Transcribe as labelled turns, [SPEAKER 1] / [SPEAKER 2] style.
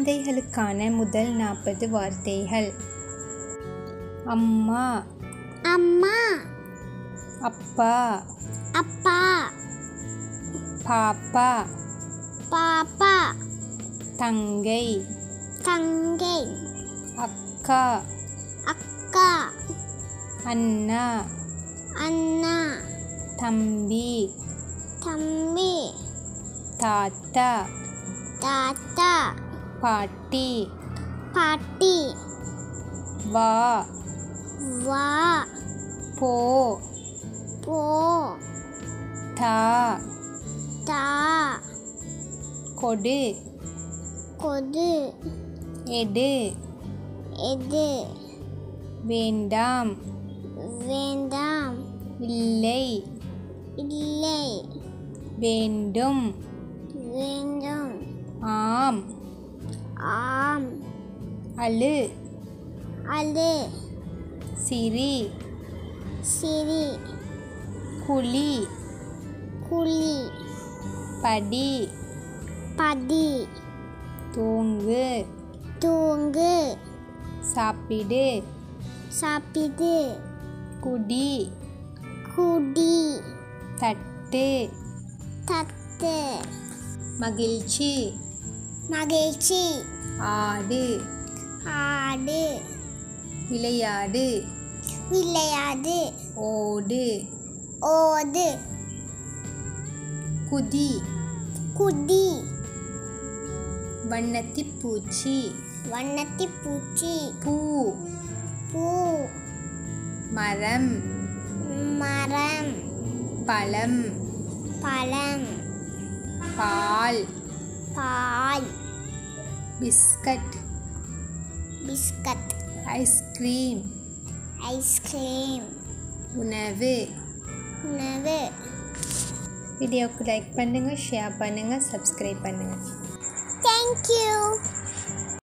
[SPEAKER 1] குழந்தைகளுக்கான முதல் 40 வார்த்தைகள். அம்மா,
[SPEAKER 2] அம்மா,
[SPEAKER 1] அப்பா,
[SPEAKER 2] அப்பா,
[SPEAKER 1] பாப்பா,
[SPEAKER 2] பாப்பா,
[SPEAKER 1] தங்கை,
[SPEAKER 2] தங்கை,
[SPEAKER 1] அக்கா,
[SPEAKER 2] அக்கா,
[SPEAKER 1] அண்ணா,
[SPEAKER 2] அண்ணா,
[SPEAKER 1] தம்பி,
[SPEAKER 2] தம்பி,
[SPEAKER 1] தாத்தா,
[SPEAKER 2] தாத்தா,
[SPEAKER 1] பாட்டி,
[SPEAKER 2] பாட்டி,
[SPEAKER 1] வா,
[SPEAKER 2] வா,
[SPEAKER 1] போ,
[SPEAKER 2] போ,
[SPEAKER 1] தா,
[SPEAKER 2] தா,
[SPEAKER 1] கொடு,
[SPEAKER 2] கொடு,
[SPEAKER 1] எடு,
[SPEAKER 2] எது,
[SPEAKER 1] வேண்டாம்,
[SPEAKER 2] வேண்டாம்,
[SPEAKER 1] இல்லை,
[SPEAKER 2] இல்லை,
[SPEAKER 1] வேண்டும்,
[SPEAKER 2] வேண்டும்,
[SPEAKER 1] ஆம்,
[SPEAKER 2] ஆம்,
[SPEAKER 1] அழு,
[SPEAKER 2] அழு,
[SPEAKER 1] சிரி,
[SPEAKER 2] சிரி,
[SPEAKER 1] குழி,
[SPEAKER 2] குழி,
[SPEAKER 1] படி,
[SPEAKER 2] படி,
[SPEAKER 1] தூங்கு,
[SPEAKER 2] தூங்கு,
[SPEAKER 1] சாப்பிடு,
[SPEAKER 2] சாப்பிடு,
[SPEAKER 1] குடி,
[SPEAKER 2] குடி,
[SPEAKER 1] தட்டு,
[SPEAKER 2] தட்டு,
[SPEAKER 1] மகிழ்ச்சி,
[SPEAKER 2] மகிழ்ச்சி,
[SPEAKER 1] ஆடு,
[SPEAKER 2] ஆடு,
[SPEAKER 1] விளையாடு,
[SPEAKER 2] விளையாடு,
[SPEAKER 1] ஓடு,
[SPEAKER 2] ஓடு,
[SPEAKER 1] குதி,
[SPEAKER 2] குடி,
[SPEAKER 1] வண்ணத்திப் பூச்சி,
[SPEAKER 2] வண்ணத்திப் பூச்சி,
[SPEAKER 1] பூ,
[SPEAKER 2] பூ,
[SPEAKER 1] மரம்,
[SPEAKER 2] மரம்,
[SPEAKER 1] பழம்,
[SPEAKER 2] பழம்,
[SPEAKER 1] பால்,
[SPEAKER 2] பால்,
[SPEAKER 1] பிஸ்கட்,
[SPEAKER 2] பிஸ்கட்,
[SPEAKER 1] ஐஸ்கிரீம்,
[SPEAKER 2] ஐஸ்கிரீம்,
[SPEAKER 1] உணவு.
[SPEAKER 2] உணவு.
[SPEAKER 1] வீடியோவுக்கு லைக் பண்ணுங்கள், ஷேர் பண்ணுங்கள், சப்ஸ்கிரைப் பண்ணுங்கள்.
[SPEAKER 2] Thank you.